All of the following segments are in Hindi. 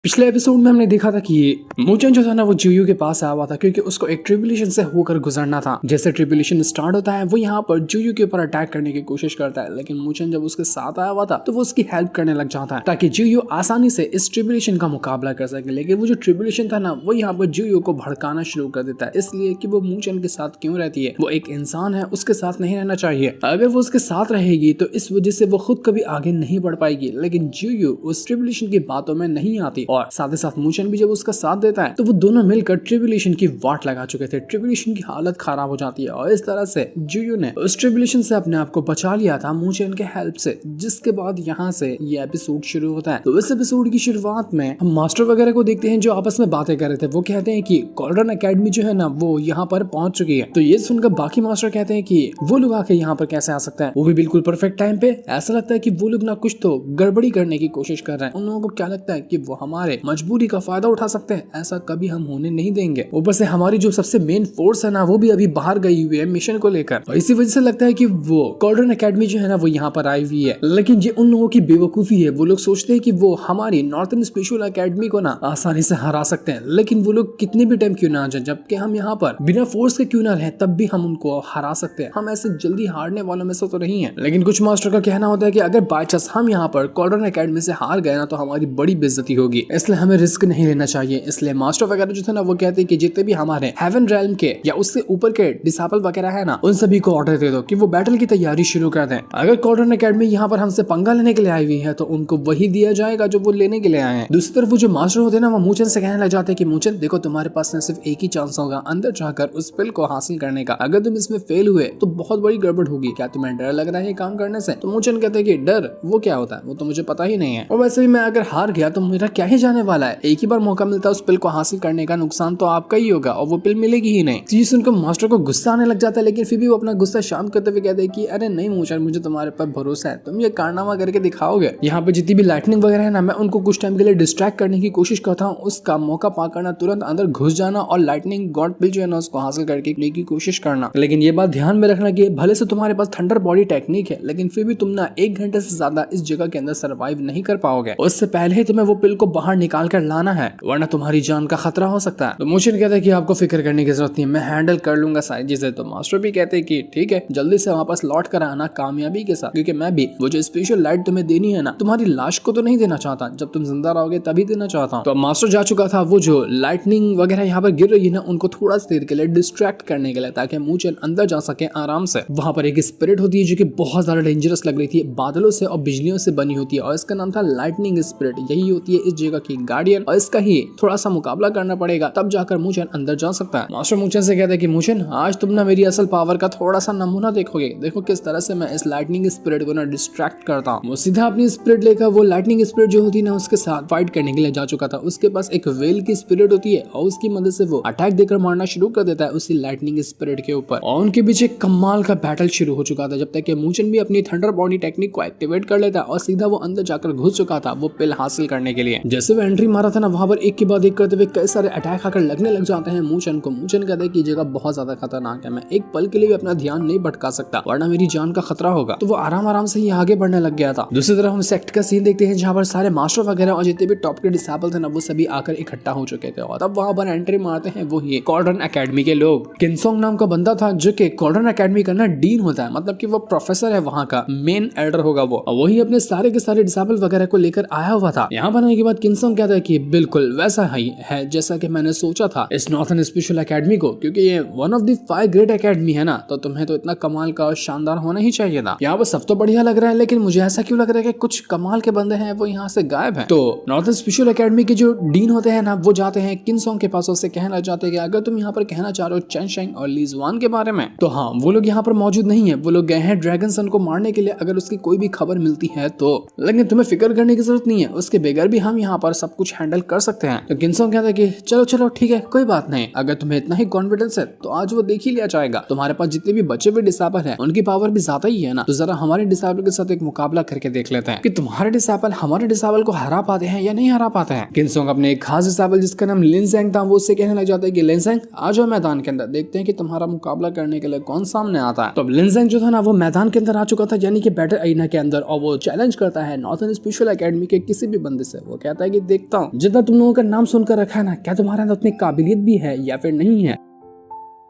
पिछले एपिसोड में हमने देखा था कि मूचन जो था ना वो जुयू के पास आया हुआ था क्योंकि उसको एक ट्रिब्यूलेशन से होकर गुजरना था। जैसे ट्रिब्यूलेशन स्टार्ट होता है वो यहाँ पर जुयू के ऊपर अटैक करने की कोशिश करता है, लेकिन मूचन जब उसके साथ आया हुआ था तो वो उसकी हेल्प करने लग जाता है ताकि जुयू आसानी से इस ट्रिब्यूलेशन का मुकाबला कर सके। लेकिन वो जो ट्रिब्यूलेशन था ना वो यहाँ पर जुयू को भड़काना शुरू कर देता है, इसलिए कि वो मूचन के साथ क्यों रहती है, वो एक इंसान है, उसके साथ नहीं रहना चाहिए। अगर वो उसके साथ रहेगी तो इस वजह से वो खुद कभी आगे नहीं बढ़ पाएगी। लेकिन जुयू उस ट्रिब्यूलेशन की बातों में नहीं आती और साथ ही साथ मूचन भी जब उसका साथ देता है तो वो दोनों मिलकर ट्रिब्यूलेशन की वाट लगा चुके थे। ट्रिब्यूलेशन की हालत खराब हो जाती है और इस तरह से जुयू ने उस ट्रिब्यूलेशन से अपने आप को बचा लिया था मूचन के हेल्प से। जिसके बाद यहाँ से ये एपिसोड शुरू होता है। तो इस एपिसोड की शुरुआत में हम मास्टर वगैरह को देखते हैं जो आपस में बातें कर रहे थे। वो कहते हैं कि कॉल्ड्रन एकेडमी जो है ना वो यहाँ पर पहुंच चुकी है। तो ये सुनकर बाकी मास्टर कहते हैं कि वो लोग आके यहाँ पर कैसे आ सकते हैं, वो भी बिल्कुल परफेक्ट टाइम पे। ऐसा लगता है कि वो लोग ना कुछ तो गड़बड़ी करने की कोशिश कर रहे हैं। उन लोगों को क्या लगता है कि वो हमारे मजबूरी का फायदा उठा सकते हैं, ऐसा कभी हम होने नहीं देंगे। ऊपर से हमारी जो सबसे मेन फोर्स है ना वो भी अभी बाहर गई हुई है मिशन को लेकर, और इसी वजह से लगता है कि वो कॉल्ड्रन एकेडमी जो है ना वो यहाँ पर आई हुई है। लेकिन ये उन लोगों की बेवकूफी है। वो लोग सोचते हैं कि वो हमारी नॉर्थन स्पेशल एकेडमी को ना आसानी से हरा सकते हैं, लेकिन वो लोग कितने भी टाइम क्यों ना आ जाए, जबकि हम यहाँ पर बिना फोर्स के क्यों ना रहे तब भी हम उनको हरा सकते हैं। हम ऐसे जल्दी हारने वालों में से तो नहीं है। लेकिन कुछ मास्टर का कहना होता है कि अगर बाय चांस हम यहाँ पर कॉल्ड्रन एकेडमी से हार गए ना तो हमारी बड़ी बेइज्जती होगी, इसलिए हमें रिस्क नहीं लेना चाहिए। इसलिए मास्टर वगैरह जो थे ना वो कहते हैं कि जितने भी हमारे हेवन रेल्म के या उससे ऊपर के डिसाइपल वगैरह है ना उन सभी को ऑर्डर दे दो कि वो बैटल की तैयारी शुरू कर दें। अगर कॉल्ड्रन एकेडमी यहाँ पर हमसे पंगा लेने के लिए आई हुई है तो उनको वही दिया जाएगा जो वो लेने के लिए आए हैं। दूसरी तरफ वो जो मास्टर होते हैं ना वो मूचन से कहने लग जाते हैं कि मूचन देखो, तुम्हारे पास ना सिर्फ एक ही चांस होगा अंदर जाकर उस पिल को हासिल करने का। अगर तुम इसमें फेल हुए तो बहुत बड़ी गड़बड़ होगी। क्या तुम्हें डर लग रहा है काम करने से? तो मूचन कहते हैं कि डर वो क्या होता है वो तो मुझे पता ही नहीं है, और वैसे भी मैं अगर हार गया तो मेरा क्या ही जाने वाला है। एक ही बार मौका मिलता है उस पिल को हासिल करने का, नुकसान तो आपका ही होगा और वो पिल मिलेगी ही नहीं। चीज सुनकर मास्टर को गुस्सा आने लग जाता है, लेकिन फिर भी वो अपना गुस्सा शांत करते हुए कहते हैं कि अरे नहीं मूचन, मुझे तुम्हारे पर भरोसा है, तुम ये कारनामा करके दिखाओगे। यहाँ पे जितनी भी लाइटनिंग वगैरह है ना मैं उनको कुछ टाइम के लिए डिस्ट्रैक्ट करने की कोशिश करता हूँ। उसका मौका पाकर ना तुरंत अंदर घुस जाना और लाइटनिंग गॉड पिल जो है ना उसको हासिल करके लेने की कोशिश करना। लेकिन ये बात ध्यान में रखना कि भले से तुम्हारे पास थंडर बॉडी टेक्निक है, लेकिन फिर भी तुम ना 1 घंटे से ज्यादा इस जगह के अंदर सर्वाइव नहीं कर पाओगे। उससे पहले ही तुम्हें वो पिल को बाहर निकाल कर लाना है, वरना तुम्हारी जान का खतरा हो सकता है। तो मूचन कहता है कि आपको फिक्र करने की जरूरत नहीं, मैं हैंडल कर लूंगा सारी चीजें। तो मास्टर भी कहते हैं कि ठीक है, जल्दी से वापस लौट कर आना कामयाबी के साथ, क्योंकि मैं भी वो जो स्पेशल लाइट तुम्हें देनी है ना तुम्हारी लाश को तो नहीं देना चाहता, जब तुम जिंदा रहोगे तभी देना चाहता हूँ। तो मास्टर जा चुका था वो जो लाइटनिंग वगैरह यहाँ पर गिर रही है ना उनको थोड़ा देर के लिए डिस्ट्रैक्ट करने के लिए, ताकि मूचन अंदर जा सके आराम से। वहां पर एक स्पिरिट होती है जो कि बहुत ज्यादा डेंजरस लग रही थी, बादलों से और बिजलियों से बनी होती है, और इसका नाम था लाइटनिंग स्पिरिट। यही होती है इस जगह की गार्डियन, और इसका ही थोड़ा सा मुकाबला करना पड़ेगा तब जाकर मूचन अंदर जा सकता है। मास्टर मूचन से कहता है कि मूचन आज तुम ना मेरी असल पावर का थोड़ा सा नमूना देखोगे, देखो किस तरह से मैं इस लाइटनिंग स्पिरिट को ना डिस्ट्रैक्ट करता हूँ। वो सीधा अपनी स्पिरिट लेकर वो लाइटनिंग स्पिरिट जो होती है ना उसके साथ फाइट करने के लिए जा चुका था। उसके पास एक वेल की स्पिरिट होती है और उसकी मदद से वो अटैक देकर मारना शुरू कर देता है उसी लाइटनिंग स्पिरिट के ऊपर, और उनके बीच एक कमाल का बैटल शुरू हो चुका था, जब तक कि मूचन भी अपनी थंडर बॉडी टेक्निक को एक्टिवेट कर लेता और सीधा वो अंदर जाकर घुस चुका था वो पिल हासिल करने के लिए। जैसे वो एंट्री मारा था ना वहां पर एक के बाद एक करते हुए कई सारे अटैक आकर लगने लग जाते हैं मूचन को। मूचन कहता है कि जगह बहुत ज्यादा खतरनाक है, मैं एक पल के लिए भी अपना ध्यान नहीं भटका सकता वरना मेरी जान का खतरा होगा। तो वो आराम आराम से ही आगे बढ़ने लग गया था। दूसरी तरफ हम सेक्ट का सीन देखते हैं जहाँ पर सारे मास्टर वगैरह और जितने भी टॉप के डिसाइपल थे ना वो सभी आकर इकट्ठा हो चुके थे, और तब वहां पर एंट्री मारते हैं वो ही कॉल्ड्रन एकेडमी के लोग। किनसोंग नाम का बंदा था जो कि कॉल्ड्रन एकेडमी का ना डीन होता है, मतलब कि वो प्रोफेसर है वहाँ का, मेन एल्डर होगा वो, और वही अपने सारे के सारे डिसाइपल वगैरह को लेकर आया हुआ था। यहाँ पर आने के बाद किनसोंग कहता है कि बिल्कुल वैसा ही है जैसा कि मैंने सोचा था इस नॉर्थन स्पेशल एकेडमी को, क्योंकि ये one of the 5 great academy है ना, तो तुम्हें तो इतना कमाल का और शानदार होना ही चाहिए था। यहाँ पर सब तो बढ़िया लग रहा है, लेकिन मुझे ऐसा क्यों लग रहा है कि कुछ कमाल के बंदे हैं वो यहाँ से गायब हैं। तो नॉर्थन स्पेशल एकेडमी के जो डीन होते हैं ना वो जाते हैं किनसोंग के पास, उससे कहना लग जाते हैं कि अगर तुम यहाँ पर कहना चाह रहे हो चेन शेंग और ली जुआन के बारे में तो हाँ वो लोग यहाँ पर मौजूद नहीं है, वो लोग गए हैं ड्रैगन सन को मारने के लिए। अगर उसकी कोई भी खबर मिलती है तो, लेकिन तुम्हें फिक्र करने की जरूरत नहीं है, उसके बगैर भी हम यहाँ पर सब कुछ हैंडल कर सकते हैं। तो किनसोंग कहता है कि चलो चलो ठीक है कोई बात नहीं, अगर तुम्हें इतना ही कॉन्फिडेंस है तो आज वो देख ही लिया जाएगा। तुम्हारे पास जितने भी बचे हुए डिसाइपल हैं उनकी पावर भी ज्यादा ही है ना, तो जरा हमारे डिसाइपल के साथ एक मुकाबला करके देख लेते हैं कि तुम्हारे डिसाइपल हमारे डिसाइपल को हरा पाते हैं या नहीं हरा पाते हैं। किनसोंग अपने एक खास डिसाइपल जिसका नाम लिनसेंग था वो उससे कहने लग जाता है कि लिनसेंग आ जाओ मैदान के अंदर, देखते हैं कि तुम्हारा मुकाबला करने के लिए कौन सामने आता है। तो लिनसेंग जो था ना वो मैदान के अंदर आ चुका था, यानी कि बैटल अरीना के अंदर, और वो चैलेंज करता है नॉर्थन स्पेशल एकेडमी के किसी भी बंदे से। वो कहता है कि देखता हूँ जितना तुम लोगों का नाम सुनकर रखा है ना, क्या तुम्हारे अंदर उतनी काबिलियत भी है या फिर नहीं है।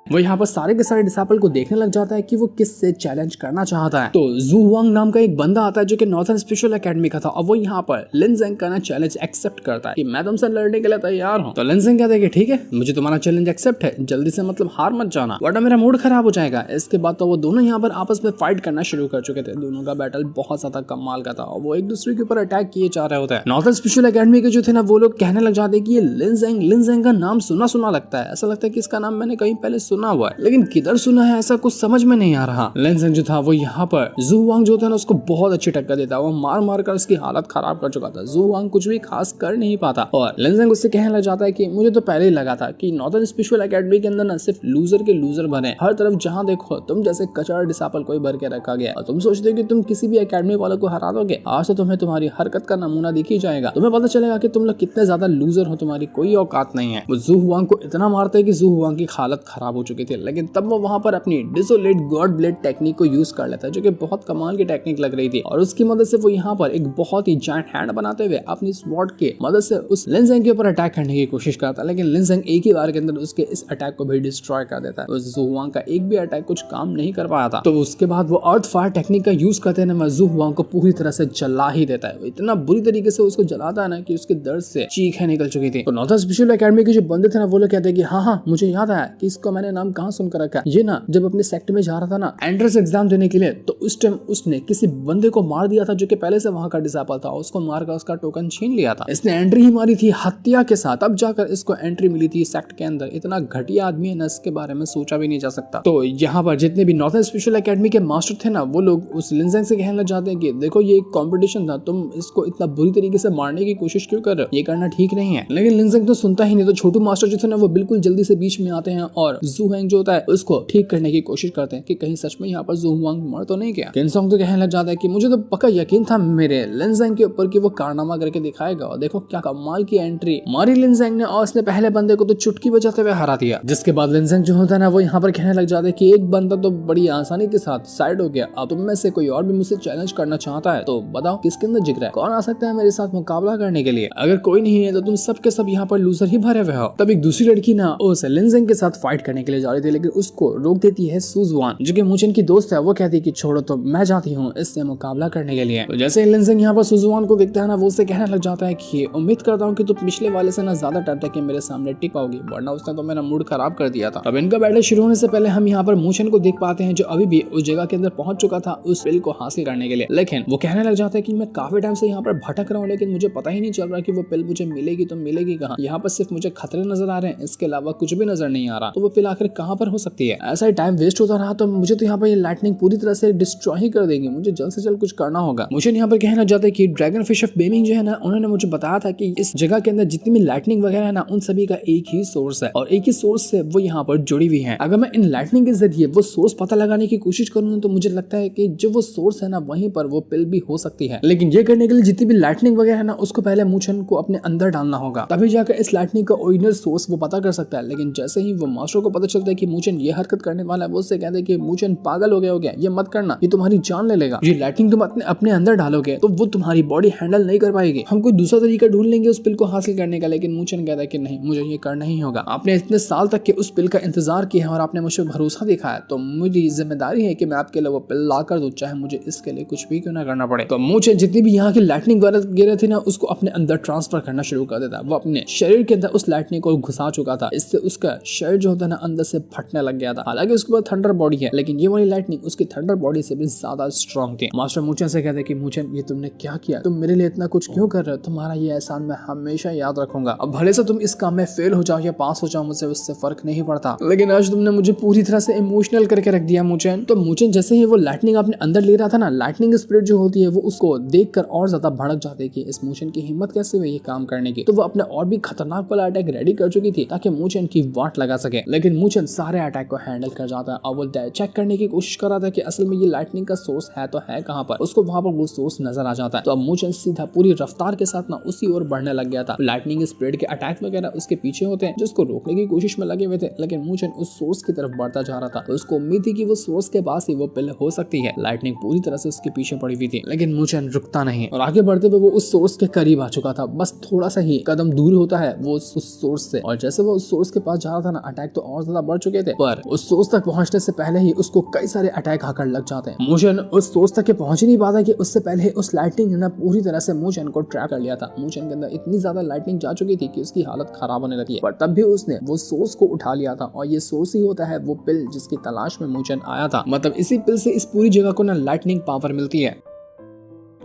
वो यहाँ पर सारे के सारे डिसाइपल को देखने लग जाता है कि वो किससे चैलेंज करना चाहता है। तो जू हुआंग नाम का एक बंदा आता है जो कि नॉर्थर्न स्पेशल एकेडमी का था, और वो यहाँ पर लिन ज़ेंग का ना चैलेंज एक्सेप्ट करता है कि मैं तुमसे लड़ने के लिए तैयार हूँ। तो लिन ज़ेंग कहता है कि ठीक है, मुझे तुम्हारा चैलेंज एक्सेप्ट है, जल्दी से मतलब हार मत जाना वरना मेरा मूड खराब हो जाएगा। इसके बाद तो वो दोनों यहाँ पर आपस में फाइट करना शुरू कर चुके थे। दोनों का बैटल बहुत ज्यादा कमाल का था और वो एक दूसरे के ऊपर अटैक किए जा रहे होते हैं। नॉर्थर्न स्पेशल एकेडमी के जो थे ना, वो लोग कहने लग जाते हैं कि ये लिन ज़ेंग का नाम सुना सुना लगता है, ऐसा लगता है कि इसका नाम मैंने कहीं पहले सुना हुआ है, लेकिन किधर सुना है ऐसा कुछ समझ में नहीं आ रहा। लिन ज़ेंग जो था वो यहाँ पर जू हुआंग जो था ना, उसको बहुत अच्छी टक्कर देता है। वो मार मार कर उसकी हालत खराब कर चुका था। जू हुआंग कुछ भी खास कर नहीं पाता और लिन ज़ेंग उससे कहने लग जाता है कि मुझे तो पहले ही लगा था कि नॉर्थर्न स्पेशल एकेडमी के अंदर ना सिर्फ लूजर के लूजर बने, हर तरफ जहाँ देखो तुम जैसे कचरा डिसापल कोई भर के रखा गया और तुम सोचते हो कि तुम किसी भी एकेडमी वालों को हरा दोगे। आज तो तुम्हें तुम्हारी हरकत का नमूना दिख ही जाएगा, तुम्हें पता चलेगा कि तुम लोग कितने ज्यादा लूजर हो, तुम्हारी कोई औकात नहीं है। वो जू हुआंग को इतना मारते है कि जू हुआंग की हालत खराब हो चुकी थी, लेकिन तब वो वहां पर अपनी डिसोलेट गॉड ब्लेड टेक्निक को यूज कर लेता है, जो कि बहुत कमाल की टेक्निक लग रही थी। और उसकी मदद से वो यहाँ पर एक बहुत ही जायंट हैंड बनाते हुए अपनी स्वॉर्ड के मदद से उस लिन ज़ेंग के ऊपर अटैक करने की कोशिश करता है, लेकिन लिन ज़ेंग एक ही बार के अंदर उसके इस अटैक को भी डिस्ट्रॉय कर देता है। उस जू हुआंग का एक भी अटैक कुछ काम नहीं कर पाया था। तो उसके बाद वो अर्थ फायर टेक्निक का यूज करते हैं, जू हुआंग को पूरी तरह से जला ही देता है। इतना बुरी तरीके से उसको जलाता है ना कि उसके दर्द से चीखें निकल चुकी थी। तो नॉर्थर्न स्पेशल एकेडमी के जो बंदे थे ना, वो लोग कहते हैं कि हाँ, मुझे याद आया कि इसको मैंने नाम कहाँ सुनकर रखा है। ये ना जब अपने सेक्ट में जा रहा था ना एंट्रेंस एग्जाम देने के लिए, तो उस टाइम उसने किसी बंदे को मार दिया था जो कि पहले से वहां का डिसाइपल था। उसको मारकर उसका टोकन छीन लिया था। इसने एंट्री ही मारी थी हत्या के साथ, अब जाकर इसको एंट्री मिली थी सेक्ट के अंदर। इतना घटिया आदमी है ना, इसके बारे में सोचा भी नहीं जा सकता। तो यहाँ पर जितने भी नॉर्थर्न स्पेशल एकेडमी के मास्टर थे ना, वो लोग उस लिन ज़ेंग से कहने लग जाते हैं कि देखो ये एक कॉम्पिटिशन था, तुम इसको इतना बुरी तरीके से मारने की कोशिश क्यों कर रहे हो, ये करना ठीक नहीं है। लेकिन लिन ज़ेंग तो सुनता ही नहीं। तो छोटू मास्टर जो थे ना, वो बिल्कुल जल्दी से बीच में आते हैं और जू हुआंग जो होता है उसको ठीक करने की कोशिश करते हैं कि कहीं सच में यहाँ पर जू हुआंग मर तो नहीं गया। किनसोंग तो कहने लग जाता है कि मुझे तो पक्का यकीन था मेरे लिन ज़ेंग के ऊपर कि वो कारनामा करके दिखाएगा, और देखो क्या कमाल की एंट्री मारी लिन ज़ेंग ने, और उसने पहले बंदे को तो चुटकी बजाते हुए हरा दिया। जिसके बाद लिन ज़ेंग जो होता है ना, वो यहाँ पर कहने लग जाता है कि एक बंदा तो बड़ी आसानी के साथ साइड हो गया, अब तुम में से कोई और भी मुझसे चैलेंज करना चाहता है तो बताओ किसके अंदर जिगरा है, कौन आ सकता है मेरे साथ मुकाबला करने के लिए। अगर कोई नहीं है तो तुम सब के सब यहाँ पर लूजर ही भरे हुए हो। तब एक दूसरी लड़की ना उस लिन ज़ेंग के साथ फाइट करने के लिए जा रही थी, लेकिन उसको रोक देती है सुज़वान जो कि मुचेन की दोस्त है। वो कहती है कि छोड़ो, तो मैं जाती हूँ इससे मुकाबला करने के लिए। तो जैसे लिन ज़ेंग यहाँ पर सुज़वान को देखता है ना, वो उससे कहने लग जाता है कि उम्मीद करता हूँ कि तुम पिछले वाले से ना ज्यादा टाइम तक मेरे सामने टिक पाओगी, वरना उसने तो मेरा मूड खराब कर दिया था। अब इनका बैटल शुरू होने से पहले हम यहाँ पर मुचेन को देख पाते हैं, जो अभी भी उस जगह के अंदर पहुंच चुका था उस पिल को हासिल करने के लिए। लेकिन वो कहने लग जाता है कि मैं काफी टाइम से यहाँ पर भटक रहा हूँ, लेकिन मुझे पता ही नहीं चल रहा कि वो पिल मुझे मिलेगी तो मिलेगी कहाँ। यहाँ पर सिर्फ मुझे खतरे नजर आ रहे हैं, इसके अलावा कुछ भी नजर नहीं आ रहा। तो वो पिल आखिर कहाँ पर हो सकती है। ऐसा ही टाइम वेस्ट होता रहा तो मुझे तो यहाँ पर ये लाइटनिंग पूरी तरह से डिस्ट्रॉय ही कर देगी, मुझे जल्द से जल्द कुछ करना होगा। मुझे यहाँ पर कहना लग जाता है कि ड्रैगन फिश ऑफ बेमिंग जो है ना, उन्होंने मुझे बताया था कि इस जगह के अंदर जितनी भी लाइटनिंग वगैरह है ना, उन सभी का एक ही सोर्स है और एक ही सोर्स से वो यहाँ पर जुड़ी हुई है। अगर मैं इन लाइटनिंग के जरिए वो सोर्स पता लगाने की कोशिश करूँ तो मुझे लगता है कि जो वो सोर्स है ना, वहीं पर वो पिल भी हो सकती है। लेकिन ये करने के लिए जितनी भी लाइटनिंग वगैरह है ना, उसको पहले मुचेन को अपने अंदर डालना होगा, तभी जाकर इस लाइटनिंग का ओरिजिनल सोर्स वो पता कर सकता है। लेकिन जैसे ही वो मास्टर को पता चलता है कि मुचेन ये हरकत करने वाला है, वो उससे कहते हैं कि मुचेन पागल हो गया, ये मत करना, ये तुम्हारी जान ले लेगा। ये लाइटनिंग तुम अपने अंदर डालोगे तो वो तुम्हारी बॉडी हैंडल नहीं कर पाएगी, हम कोई दूसरा तरीका ढूंढ लेंगे उस पिल को हासिल करने का। लेकिन मुचेन कहता है कि नहीं, मुझे ये करना ही होगा। आपने इतने साल तक के उस पिल का इंतजार किया है और आपने मुझे भरोसा दिखाया, तो मेरी जिम्मेदारी है कि मैं आपके लिए वो पिल ला कर दूं, चाहे मुझे इसके लिए कुछ भी क्यों ना करना पड़े। तो मुचेन जितनी भी यहाँ की लाइटनिंग वगैरह थी ना, उसको अपने अंदर ट्रांसफर करना शुरू कर देता है। वो अपने शरीर के अंदर उस लाइटनिंग को घुसा चुका था, इससे उसका शरीर जो होता है ना, अंदर से फटने लग गया था। हालांकि उसके पास थंडर बॉडी है, लेकिन ये वाली लाइटनिंग उसकी थंडर बॉडी से भी ज्यादा स्ट्रॉन्ग थी। मास्टर मुचेन से कहते कि मुचेन, ये तुमने क्या किया, तुम मेरे लिए इतना कुछ क्यों कर रहे हो, तुम्हारा ये एहसान मैं हमेशा याद रखूंगा। अब भले से तुम इस काम में फेल हो जाओ या पास हो जाओ, मुझे उससे फर्क नहीं पड़ता, लेकिन आज तुमने मुझे पूरी तरह से इमोशनल करके रख दिया मुचेन। तो मुचेन जैसे ही वो लाइटनिंग अपने अंदर ले रहा था ना, लाइटनिंग स्पिरिट जो होती है वो उसको देखकर और ज्यादा भड़क जाते कि इस मुचेन की हिम्मत कैसे हुई ये काम करने की। तो वो अपने और भी खतरनाक वाला अटैक रेडी कर चुकी थी ताकि मुचेन की वाट लगा सके। लेकिन मूचन सारे अटैक को हैंडल कर जाता है और वो चेक करने की कोशिश कर रहा था कि असल में ये लाइटनिंग का सोर्स है तो है कहाँ पर। उसको वहां पर वो सोर्स नजर आ जाता है। तो अब मूचन सीधा पूरी रफ्तार के साथ ना उसी ओर बढ़ने लग गया था। लाइटनिंग स्प्रेड के अटैक वगैरह उसके पीछे होते हैं जो उसको रोकने की कोशिश में लगे हुए थे, लेकिन मूचन उस सोर्स की तरफ बढ़ता जा रहा था। तो उसको उम्मीद थी कि वो सोर्स के पास ही वो पिल हो सकती है। लाइटनिंग पूरी तरह से उसके पीछे पड़ी हुई थी, लेकिन मूचन रुकता नहीं और आगे बढ़ते हुए वो उस सोर्स के करीब आ चुका था। बस थोड़ा सा ही कदम दूर होता है वो उस सोर्स से, और जैसे वो उस सोर्स के पास जा रहा था ना, अटैक तो और ज्यादा बढ़ चुके थे, पर उस सोर्स तक पहुंचने से पहले ही उसको कई सारे अटैक आकर लग जाते हैं। मूचन उस सोर्स तक के पहुंच ही नहीं पाता कि उससे पहले उस लाइटनिंग ने पूरी तरह से मूचन को ट्रैप कर लिया था। मूचन के अंदर इतनी ज्यादा लाइटनिंग जा चुकी थी कि उसकी हालत खराब होने लगी है, पर तब भी उसने वो सोर्स को उठा लिया था, और ये सोर्स ही होता है वो पिल जिसकी तलाश में मूचन आया था। मतलब इसी पिल से इस पूरी जगह को ना लाइटनिंग पावर मिलती है।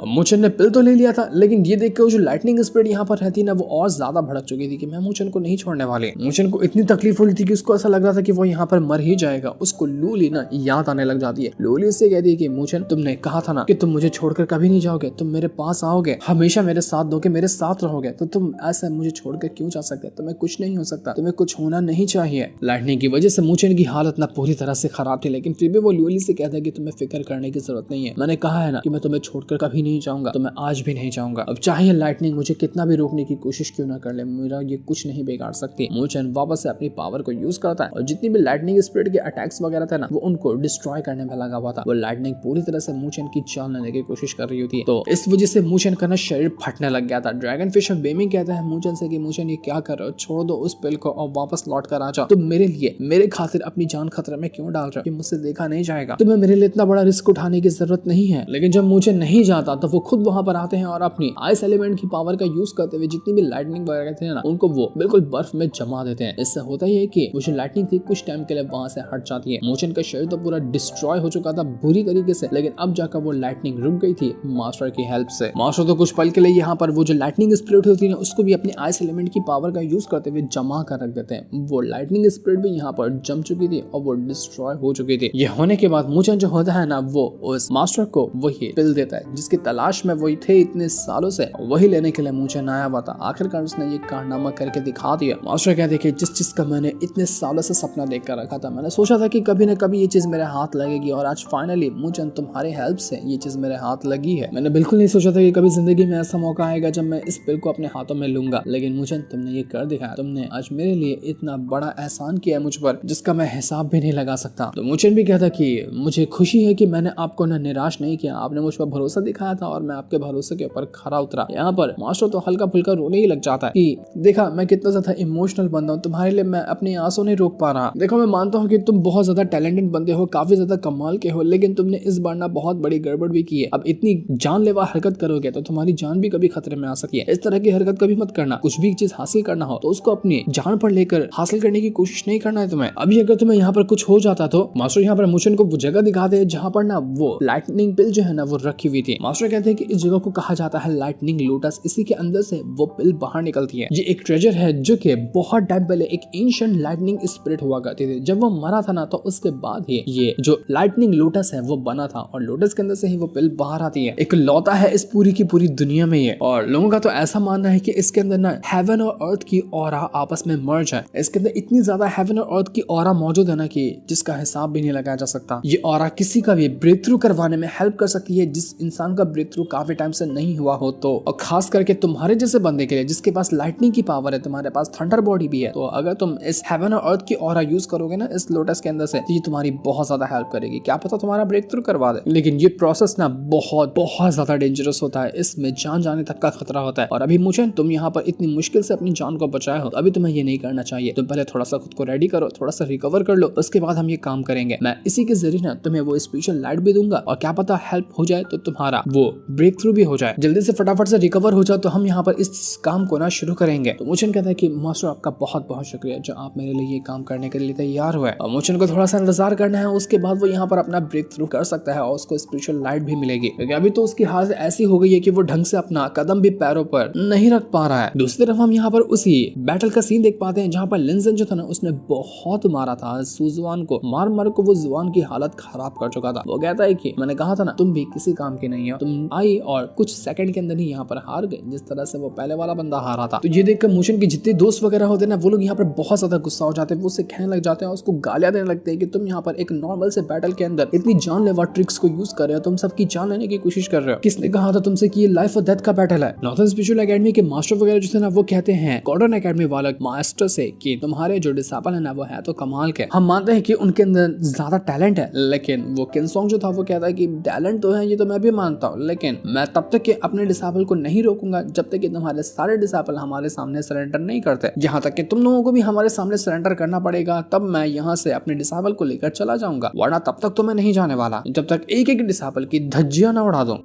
मूचन ने पिल तो ले लिया था, लेकिन ये देख के जो लाइटनिंग स्पीड यहाँ पर रहती है ना, वो और ज्यादा भड़क चुकी थी कि मैं मूचन को नहीं छोड़ने वाली। मूचन को इतनी तकलीफ हो रही थी कि उसको ऐसा लग रहा था कि वो यहाँ पर मर ही जाएगा। उसको लूली ना याद आने लग जाती है। लूली उससे कहती है कि मूचन, तुमने कहा था ना कि तुम मुझे छोड़कर कभी नहीं जाओगे, तुम मेरे पास आओगे, हमेशा मेरे साथ दोगे, मेरे साथ रहोगे, तो तुम ऐसा मुझे छोड़कर क्यों जा सकते? तुम्हें कुछ नहीं हो सकता, तुम्हें कुछ होना नहीं चाहिए। लाइटनिंग की वजह से मूचन की हालत ना पूरी तरह से खराब थी, लेकिन फिर भी वो लूली से कहता है कि तुम्हें फिक्र करने की जरूरत नहीं है। मैंने कहा है ना कि मैं तुम्हें छोड़कर कभी नहीं जाऊंगा, तो मैं आज भी नहीं चाहूंगा। अब चाहे लाइटनिंग मुझे कितना भी रोकने की कोशिश क्यों ना कर ले, मेरा ये कुछ नहीं बिगाड़ सकती। मूचन वापस से अपनी पावर को यूज करता है और जितनी भी लाइटनिंग स्पीड के अटैक्स वगैरह थे ना, वो उनको डिस्ट्रॉय करने में लगा हुआ था। वो लाइटनिंग पूरी तरह से मूचन की जान लेने की कोशिश कर रही होती है, तो इस वजह से मूचन का ना शरीर फटने लग गया था। ड्रैगन फिश ऑफ बेमिंग कहता है मूचन से कि मूचन ये क्या कर रहे हो, छोड़ दो उस पिल को और वापस लौट कर आ जाओ। तुम मेरे लिए, मेरे खातिर अपनी जान खतरे में क्यों डाल रहे हो? कि मुझसे देखा नहीं जाएगा, तुम्हें मेरे लिए इतना बड़ा रिस्क उठाने की जरूरत नहीं है। लेकिन जब मूचन नहीं जाता तो वो खुद वहां पर आते हैं और अपनी आइस एलिमेंट की पावर का यूज करते हुए जितनी भी लाइटनिंग वगैरह थी ना, उनको वो बिल्कुल बर्फ में जमा देते हैं। इससे होता ही है कि वो जो लाइटनिंग थी कुछ टाइम के लिए वहां से हट जाती है। मूचन का शरीर तो पूरा डिस्ट्रॉय हो चुका था बुरी तरीके से, लेकिन अब जाकर वो लाइटनिंग रुक गई थी मास्टर की हेल्प से। मास्टर तो कुछ पल के लिए यहाँ पर वो जो लाइटनिंग स्पिरिट होती है ना, उसको भी अपनी आइस एलिमेंट की पावर का यूज करते हुए जमा कर रख देते हैं। वो लाइटनिंग स्पिरिट भी यहाँ पर जम चुकी थी और वो डिस्ट्रॉय हो चुकी थी। ये होने के बाद मूचन जो होता है ना, वो उस मास्टर को वही पिल देता है जिसकी तलाश में वही थे इतने सालों से, वही लेने के लिए मूचन आया हुआ था। आखिरकार उसने ये कारनामा करके दिखा दिया। मास्टर कहते कि जिस चीज का मैंने इतने सालों से सपना देख कर रखा था, मैंने सोचा था कि कभी न कभी ये चीज मेरे हाथ लगेगी, और आज फाइनली मूचन तुम्हारे हेल्प से ये चीज मेरे हाथ लगी है। मैंने बिल्कुल नहीं सोचा था कि कभी जिंदगी में ऐसा मौका आएगा जब मैं इस पिल को अपने हाथों में लूंगा, लेकिन मूचन तुमने ये कर दिखाया। तुमने आज मेरे लिए इतना बड़ा एहसान किया मुझ पर जिसका मैं हिसाब भी नहीं लगा सकता। तो मूचन भी कहता कि मुझे खुशी है कि मैंने आपको न निराश नहीं किया, आपने मुझ पर भरोसा दिखाया था और मैं आपके भरोसे के ऊपर खरा उतरा। यहाँ पर मास्टर तो हल्का फुल्का रोने ही लग जाता है कि देखा मैं कितना ज्यादा इमोशनल बंदा हूँ, तुम्हारे लिए मैं अपने आंसू नहीं रोक पा रहा। देखो मैं मानता हूँ कि तुम बहुत ज्यादा टैलेंटेड बंदे हो, काफी ज्यादा कमाल के हो, लेकिन तुमने इस बार ना बहुत बड़ी गड़बड़ भी की है। अब इतनी जानलेवा हरकत करोगे तो तुम्हारी जान भी कभी खतरे में आ सकती है। इस तरह की हरकत कभी मत करना। कुछ भी चीज हासिल करना हो तो उसको अपनी जान पर लेकर हासिल करने की कोशिश नहीं करना है तुम्हें। अभी अगर तुम्हें यहाँ पर कुछ हो जाता तो मास्टर यहाँ पर मूचन को वो जगह दिखाते हैं जहाँ पर ना वो लाइटनिंग पिल जो है ना वो रखी हुई थी। मास्टर कहते हैं कि इस जगह को कहा जाता है लाइटनिंग लोटस। इसी के अंदर से वो पिल बाहर निकलती है। ये एक ट्रेजर है जो कि बहुत टाइम पहले एक एंशिएंट लाइटनिंग स्पिरिट हुआ करती थी। जब वो मरा था ना तो उसके बाद ही ये जो लाइटनिंग लोटस है वो बना था, और लोटस के अंदर से ही वो पिल बाहर आती है। एक लौता है इस पूरी की पूरी दुनिया में ये, और लोगों का तो ऐसा मानना है कि इसके अंदर ना हेवन और अर्थ की ऑरा आपस में मर्ज है। इसके अंदर इतनी ज्यादा हेवन और अर्थ की ऑरा मौजूद है ना कि जिसका हिसाब भी नहीं लगाया जा सकता। ये ऑरा किसी का भी ब्रेक थ्रू करवाने में हेल्प कर सकती है जिस इंसान का ब्रेक थ्रू काफी टाइम से नहीं हुआ हो तो, और खास करके तुम्हारे जैसे बंदे के लिए जिसके पास लाइटनिंग की पावर है, तुम्हारे पास थंडर बॉडी भी है, तो अगर तुम इस हेवन और अर्थ की ऑरा यूज करोगे ना इस लोटस के अंदर से, तो ये तुम्हारी बहुत ज्यादा हेल्प करेगी। क्या पता तुम्हारा ब्रेक थ्रू करवा दे। लेकिन ये प्रोसेस ना बहुत बहुत ज्यादा डेंजरस होता है, इसमें जान जाने तक का खतरा होता है। और अभी मूचन तुम यहाँ पर इतनी मुश्किल से अपनी जान को बचाए हो, तो अभी तुम्हें ये नहीं करना चाहिए। तुम पहले थोड़ा सा खुद को रेडी करो, थोड़ा सा रिकवर कर लो, उसके बाद हम ये काम करेंगे। मैं इसी के जरिए ना तुम्हें वो स्पेशल लाइट भी दूंगा, और क्या पता हेल्प हो जाए तो तुम्हारा वो ब्रेक थ्रू भी हो जाए। जल्दी से फटाफट से रिकवर हो जाओ तो हम यहाँ पर इस काम को ना शुरू करेंगे। तो मूचन कहता है कि मास्टर आपका बहुत बहुत शुक्रिया जो आप मेरे लिए ये काम करने के लिए तैयार हुए। और मूचन को थोड़ा सा इंतजार करना है, उसके बाद वो यहाँ पर अपना ब्रेक थ्रू कर सकता है और उसको स्पिरिचुअल लाइट भी मिलेगी, क्योंकि अभी तो उसकी हालत ऐसी हो गई है कि वो ढंग से अपना कदम भी पैरों पर नहीं रख पा रहा है। दूसरी तरफ हम यहाँ पर उसी बैटल का सीन देख पाते हैं जहाँ पर लिंजन जो था ना उसने बहुत मारा था सुजुआन को, मार मार को वो जुआन की हालत खराब कर चुका था। वो कहता है कि मैंने कहा था ना तुम भी किसी काम के नहीं हो, तुम आई और कुछ सेकंड के अंदर ही यहाँ पर हार गए, जिस तरह से वो पहले वाला बंदा हारा था। तो ये देखकर मोशन के जितने दोस्त वगैरह होते हैं ना, वो लोग यहाँ पर बहुत ज्यादा गुस्सा हो जाते हैं, वो उसे कहने लग जाते हैं, उसको गालियां देने लगते हैं कि तुम यहाँ पर एक नॉर्मल से बैटल के अंदर इतनी जानलेवा ट्रिक्स को यूज कर रहे हो, तुम सबकी जान लेने की कोशिश कर रहे हो। किसने कहा था तुमसे कि ये लाइफ और डेथ का बैटल है? नॉर्थन स्पिरिचुअल एकेडमी के मास्टर वगैरह जो थे ना, वो कहते हैं गॉर्डन एकेडमी वाला मास्टर से कि तुम्हारे जो डिसाइपल है ना, वो है तो कमाल के, हम मानते हैं कि उनके अंदर ज्यादा टैलेंट है, लेकिन वो किनसोंग जो था वो कहता है कि टैलेंट तो है, ये तो मैं भी मानता हूँ, लेकिन मैं तब तक के अपने डिसाइपल को नहीं रोकूंगा जब तक कि तुम्हारे सारे डिसाइपल हमारे सामने सरेंडर नहीं करते। यहाँ तक कि तुम लोगों को भी हमारे सामने सरेंडर करना पड़ेगा, तब मैं यहाँ से अपने डिसाइपल को लेकर चला जाऊंगा, वरना तब तक तो मैं नहीं जाने वाला जब तक एक एक डिसाइपल की धज्जियां ना उड़ा दूं।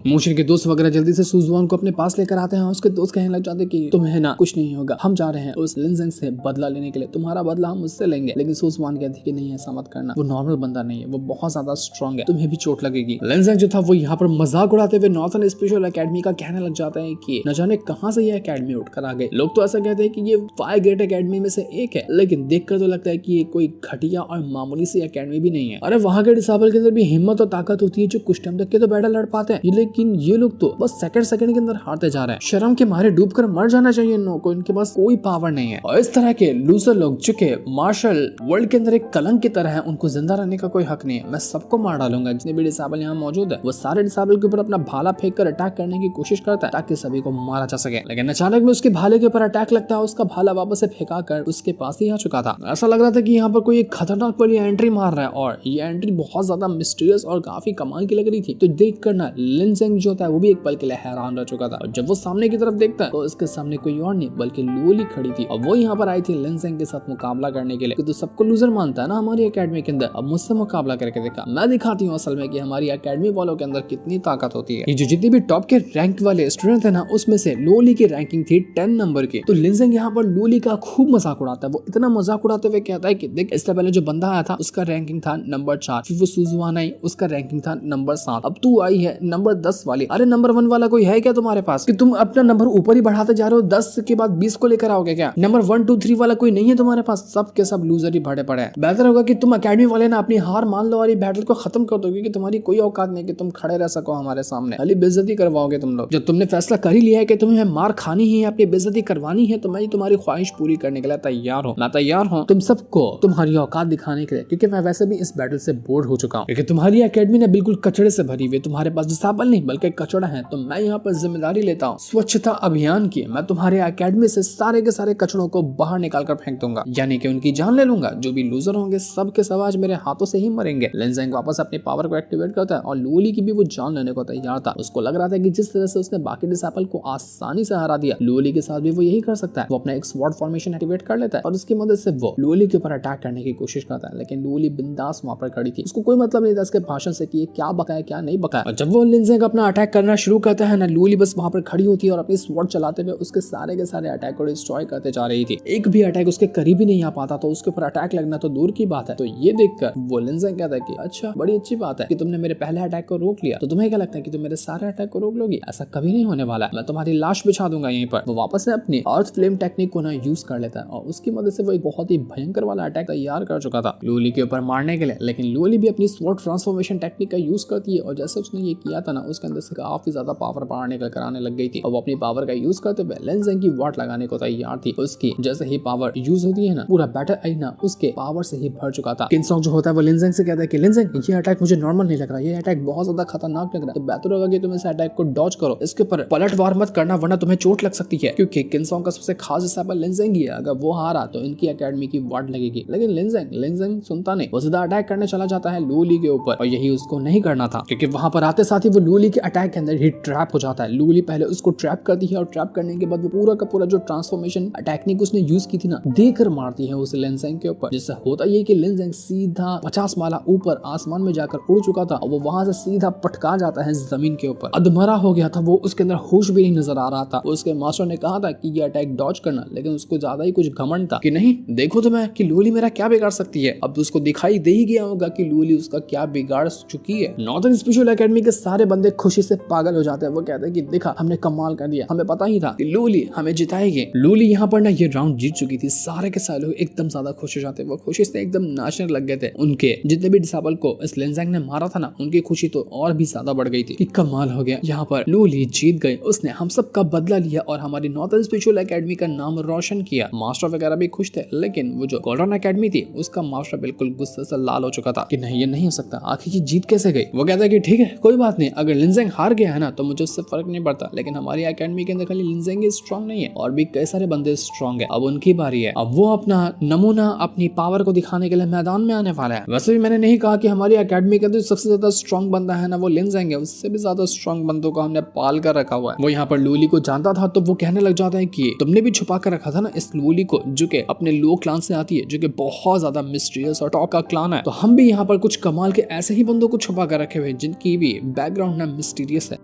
मोशन के दोस्त वगैरह जल्दी से सुजुआन को अपने पास लेकर आते हैं। उसके दोस्त कहने लग जाते हैं कि तुम्हें ना कुछ नहीं होगा, हम जा रहे हैं उस लिनजेंग से बदला लेने के लिए, तुम्हारा बदला हम उससे लेंगे। लेकिन सुजुआन कहती है कि नहीं, ऐसा मत करना, वो नॉर्मल बंदा नहीं है, वो बहुत ज्यादा स्ट्रॉन्ग है, तुम्हें भी चोट लगेगी। लिनजेंग जो था वो यहाँ पर मजाक उड़ाते हुए नॉर्थन स्पिरिचुअल एकेडमी का कहने लग जाता है कि न जाने कहाँ से ये एकेडमी उठकर आ गए। लोग तो ऐसा कहते हैं कि ये 5 ग्रेट एकेडमी में से एक है, लेकिन देखकर तो लगता है कि ये कोई घटिया और मामूली सी एकेडमी भी नहीं है। अरे वहाँ के डिसाइपल के अंदर भी हिम्मत और ताकत होती है जो कुछ टाइम तक के तो बैटल लड़ पाते हैं, लेकिन ये लोग तो बस सेकंड के अंदर हारते जा रहे हैं। शर्म के मारे डूबकर मर जाना चाहिए इन लोगों को, इनके पास कोई पावर नहीं है। और इस तरह के लूजर लोग जो कि मार्शल वर्ल्ड के अंदर एक कलंक की तरह है, उनको जिंदा रहने का कोई हक नहीं है। मैं सबको मार डालूंगा, जितने भी डिसाइबल यहाँ मौजूद है। वो सारे डिसाइबल के ऊपर अपना भाला फेंक कर अटैक करने की कोशिश करता है ताकि सभी को मारा जा सके, लेकिन अचानक में उसके भाले के ऊपर अटैक लगता है। उसका भाला वापस से फेंका कर उसके पास ही आ चुका था। ऐसा लग रहा था कि यहाँ पर कोई एक खतरनाक वाली एंट्री मार रहा है, और ये एंट्री बहुत ज्यादा मिस्टीरियस और काफी कमाल की लग रही थी। तो देख कर ना लिनजेंग जो था वो भी एक पल के लिए हैरान रह चुका था। और जब वो सामने की तरफ देखता है तो उसके सामने कोई और नहीं बल्कि लुओली खड़ी थी, और वो यहाँ पर आई थी लिनजेंग के साथ मुकाबला करने के लिए। तो सबको लूजर मानता है ना हमारी एकेडमी के अंदर, अब मुझसे मुकाबला करके देखा, मैं दिखाती हूँ असल में कि हमारी एकेडमी वालों के अंदर कितनी ताकत होती है। ये जो जितने भी टॉप के रैंक वाले स्टूडेंट थे ना, उसमें से लुओली की रैंकिंग थी 10 नंबर की। तो लिनजेंग यहाँ पर लुओली का खूब मजाक उड़ाता है। वो इतना मजाक उड़ाते हुए कहता है कि देख, इससे पहले जो बंदा आया था उसका रैंकिंग था नंबर 4, फिर वो सुजुआन आई, उसका रैंकिंग था नंबर 7, अब तू आई है नंबर 10 वाली। अरे नंबर 1 वाला कोई है क्या तुम्हारे पास कि तुम अपना नंबर ऊपर ही बढ़ाते जा रहे हो? 10 के बाद 20 को लेकर आओगे क्या? नंबर 1 2 3 वाला कोई नहीं है तुम्हारे पास? सब के सब लूजर ही भरे पड़े हैं। बेहतर होगा कि तुम एकेडमी वाले ना अपनी हार मान लो और ये बैटल को खत्म कर दो, क्योंकि तुम्हारी कोई औकात नहीं कि तुम खड़े रह सको हमारे सामने, खाली बेइज्जती करवाओगे तुम लोग। जब तुमने फैसला कर ही लिया है कि तुम्हें मार खानी ही है, अपनी बेइज्जती करवानी है, तो मैं तुम्हारी ख्वाहिश पूरी करने के लिए तैयार हूँ। मैं तैयार हूँ तुम सबको तुम्हारी औकात दिखाने के लिए, क्योंकि मैं वैसे भी इस बैटल से बोर हो चुका हूँ, क्योंकि तुम्हारी एकेडमी ने बिल्कुल कचड़े से भरी हुई, तुम्हारे पास डिसाइबल नहीं बल्कि कचड़ा है। तो मैं यहाँ पर जिम्मेदारी लेता हूँ स्वच्छता अभियान की। मैं तुम्हारे एकेडमी से सारे के सारे कचड़ों को बाहर निकाल कर फेंक दूंगा, यानी कि उनकी जान ले लूंगा। जो भी लूजर होंगे सब के सब आज मेरे हाथों से ही मरेंगे। लिनजेंग वापस अपनी पावर को एक्टिवेट करता है और लुओली की भी वो जान लेने को तैयार था। उसको लग रहा था कि जिस तरह से उसने बाकी डिसाइपल को आसानी से हरा दिया, लुओली के साथ भी वो यही कर सकता है। वो अपना एक स्वॉर्ड फॉर्मेशन एक्टिवेट कर लेता है और उसकी मदद से वो लुओली के ऊपर अटैक करने की कोशिश करता है, लेकिन लुओली बिंदास वहां पर खड़ी थी। उसको कोई मतलब नहीं था इसके भाषण से कि ये क्या बकाया क्या नहीं बकाया। जब वो लिनजेंग अपना अटैक करना शुरू करता है ना, लुओली बस वहां पर खड़ी होती है और अपनी स्वॉर्ड चलाते हुए उसके सारे के सारे अटैक को डिस्ट्रॉय करते जा रही थी। एक भी अटैक उसके करीब ही नहीं आ पाता, तो उसके ऊपर अटैक लगना तो दूर की बात है। तो ये देखकर वो लिनजेंग कहता है कि अच्छा, बड़ी अच्छी बात है कि तुमने मेरे पहले अटैक को रोक लिया, तो तुम्हें क्या लगता है कि तुम मेरे सारे अटैक को रोक लोगी? ऐसा कभी नहीं होने वाला, मैं तुम्हारी लाश बिछा दूंगा यहीं पर। वो वापस से अपनी अर्थ फ्लेम टेक्निक को ना यूज कर लेता है और उसकी मदद से वो एक बहुत ही भयंकर वाला अटैक तैयार कर चुका था लुओली के ऊपर मारने के लिए। लेकिन लुओली भी अपनी स्वॉर्ड ट्रांसफॉर्मेशन टेक्निक का यूज करती है और जैसे उसने ये किया था ना, उसके अंदर से काफी ज्यादा पावर बाहर निकल कर आने लग गई थी और वो अपनी पावर का यूज करते हुए लिनजेंग की वाट लगाने को तैयार थी। उसकी जैसे ही पावर यूज होती है ना, पूरा बैटल आईना उसके पावर से ही भर चुका था। किनसोंग जो होता है वो लिनजेंग से कहता है कि लिनजेंग, ये अटैक मुझे नॉर्मल नहीं लग रहा, ये अटैक बहुत ज्यादा खतरनाक लग रहा है, तो बेहतर होगा कि तुम इस अटैक को डॉज करो, इसके ऊपर पलटवार मत करना वरना तुम्हें चोट लग सकती है। क्योंकि किनसोंग का सबसे खास डिसाइपल लिनजेंग ही है, अगर वो हारा तो इनकी एकेडमी की वाट लगेगी। लेकिन लिनजेंग सुनता नहीं, वो सीधा अटैक करने चला जाता है लुओली के ऊपर और यही उसको नहीं करना था, क्योंकि वहां पर आते साथ ही वो लुओली के अटैक के अंदर ही ट्रैप हो जाता है। लुओली पहले उसको ट्रैप करती है और ट्रैप करने के बाद वो पूरा का पूरा जो ट्रांसफॉर्मेशन टेक्निक उसने यूज की थी ना, देकर मारती है उस लिनजेंग के ऊपर, जिससे होता ये कि लिनजेंग सीधा 50 माला ऊपर आसमान में जाकर उड़ चुका था और वो वहां से सीधा पटका जाता है जमीन के ऊपर। अधमरा हो गया था वो, उसके अंदर होश भी नहीं नजर आ रहा था। उसके मास्टर ने कहा था कि ये अटैक डॉज करना, लेकिन उसको ज्यादा ही कुछ घमंड था कि नहीं, देखो तो मैं कि लुओली मेरा क्या बिगाड़ सकती है। अब तो उसको दिखाई दे ही गया होगा कि लुओली उसका क्या बिगाड़ चुकी है। नॉर्थन स्पिरिचुअल एकेडमी के सारे बंदे खुशी से पागल हो जाते हैं। वो कहते हैं कि देखा हमने कमाल कर दिया, हमें पता ही था कि लूली हमें जिताएगी। लूली यहाँ पर ना ये राउंड जीत चुकी थी। सारे के सारे लोग एकदम ज्यादा खुश हो जाते हैं। वो खुशी से एकदम नाचने लग गए थे। उनके जितने भी डिसेबल को इस लिनजेंग ने मारा था ना, उनकी खुशी तो और भी ज्यादा बढ़ गई थी कि कमाल हो गया, यहाँ पर लूली जीत गई, उसने हम सब का बदला लिया और हमारी नॉर्थर्न स्पिरिचुअल एकेडमी का नाम रोशन किया। मास्टर वगैरह भी खुश थे, लेकिन वो जो गोल्डन एकेडमी थी उसका मास्टर बिल्कुल गुस्से से लाल हो चुका था कि नहीं ये नहीं हो सकता, आखिर ये जीत कैसे गई। वो कहता है कि ठीक है कोई बात नहीं, अगर लिनजेंग हार गया है ना तो मुझे उससे फर्क नहीं पड़ता, लेकिन हमारी एकेडमी के अंदर खाली लिनजेंग ही स्ट्रांग नहीं है और भी कई सारे बंदे स्ट्रांग है। अब उनकी बारी है, अब वो अपना नमूना अपनी पावर को दिखाने के लिए मैदान में आने वाला है। वैसे भी मैंने नहीं कहा कि हमारी एकेडमी के अंदर सबसे ज्यादा स्ट्रांग बंदा है ना वो लिनजेंग है, उससे भी ज्यादा स्ट्रांग बंदों को हमने पाल कर रखा हुआ है। वो यहाँ पर लूली को जानता था तो वो कहने लग जाता है कि तुमने भी छुपा कर रखा था ना इस लूली को, जो कि अपने लो क्लान से आती है, जो कि बहुत ज्यादा मिस्टीरियस और टॉप का क्लान है। तो हम भी यहाँ पर कुछ कमाल के ऐसे ही बंदों को छुपा कर रखे हुए जिनकी भी बैकग्राउंड ना मिस्टीरियस है।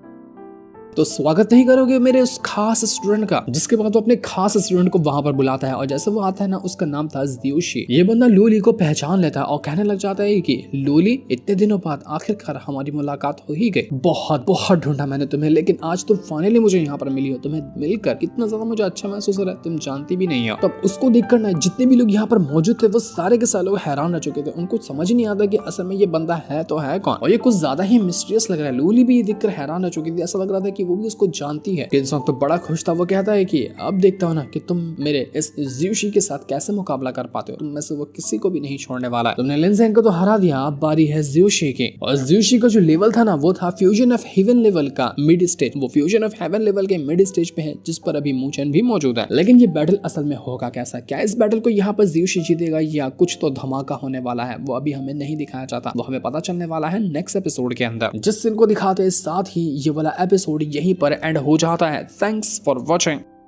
तो स्वागत नहीं करोगे मेरे उस खास स्टूडेंट का। जिसके बाद वो अपने खास स्टूडेंट को वहां पर बुलाता है और जैसे वो आता है ना, उसका नाम था ज़्यूशी। ये बंदा लूली को पहचान लेता है और कहने लग जाता है कि लूली इतने दिनों बाद आखिरकार हमारी मुलाकात हो ही गई। बहुत बहुत ढूंढा मैंने तुम्हें, लेकिन आज तुम फाइनली मुझे यहाँ पर मिली हो। तुम्हें मिलकर कितना ज्यादा मुझे अच्छा महसूस हो रहा है, तुम जानती भी नहीं हो। तब उसको देखकर ना जितने भी लोग यहाँ पर मौजूद थे वो सारे के सारे लोग हैरान रह चुके थे। उनको समझ ही नहीं आता कि असल में ये बंदा है तो है कौन, और ये कुछ ज्यादा ही मिस्टीरियस लग रहा है। लूली भी ये देखकर हैरान रह चुकी थी, ऐसा लग रहा था कि वो भी उसको जानती है। इंसान तो बड़ा खुश था। वो कहता है कि अब देखता हूँ ना कि तुम मेरे इस ज़्यूशी के साथ कैसे मुकाबला कर पाते हो, तुम में से वो किसी को भी नहीं छोड़ने वाला है। तुमने लिनजेंग को तो हरा दिया, अब बारी है ज़्यूशी की। और ज़्यूशी का जो लेवल था ना वो था फ्यूजन ऑफ हेवन लेवल का मिड स्टेज। वो फ्यूजन ऑफ हेवन लेवल के मिड स्टेज पे है, जिस पर अभी मूचन भी मौजूद है। लेकिन ये बैटल असल में होगा कैसा, क्या इस बैटल को यहाँ पर ज़्यूशी जीतेगा या कुछ तो धमाका होने वाला है, वो अभी हमें नहीं दिखाया जाता। वो हमें पता चलने वाला है नेक्स्ट एपिसोड के अंदर, जिस दिन को दिखाते हैं। साथ ही ये वाला एपिसोड यहीं पर एंड हो जाता है। Thanks for watching.